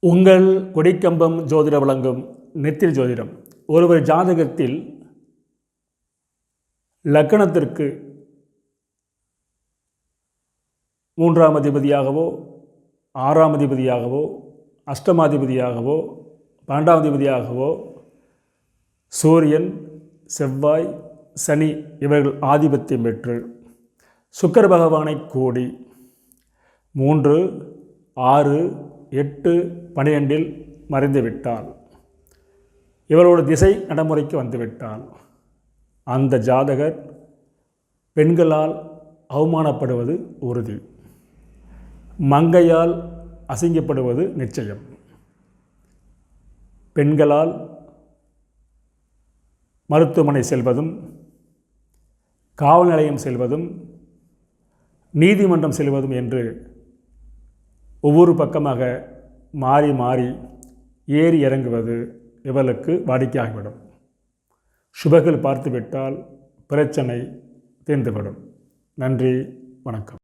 உங்கள் கொடிக்கம்பம் ஜோதிட வழங்கும் நெத்தில் ஜோதிடம். ஒருவர் ஜாதகத்தில் லக்கணத்திற்கு 3ஆம் அதிபதியாகவோ 6ஆம் அதிபதியாகவோ அஷ்டமாதிபதியாகவோ 12ஆம் அதிபதியாகவோ சூரியன், செவ்வாய், சனி இவர்கள் ஆதிபத்தியம் பெற்று சுக்கிர பகவானை கூடி 3, 6, 8, 12 மறைந்துவிட்டால், இவரோட திசை நடைமுறைக்கு வந்துவிட்டால் அந்த ஜாதகர் பெண்களால் அவமானப்படுவது உறுதி, மங்கையால் அசிங்கப்படுவது நிச்சயம். பெண்களால் மருத்துவமனை செல்வதும், காவல் நிலையம் செல்வதும், நீதிமன்றம் செல்வதும் என்று ஒவ்வொரு பக்கமாக மாறி மாறி ஏறி இறங்குவது இவர்களுக்கு வாடிக்கையாகிவிடும். சுபர்கள் பார்த்துவிட்டால் பிரச்சனை தீர்ந்துவிடும். நன்றி, வணக்கம்.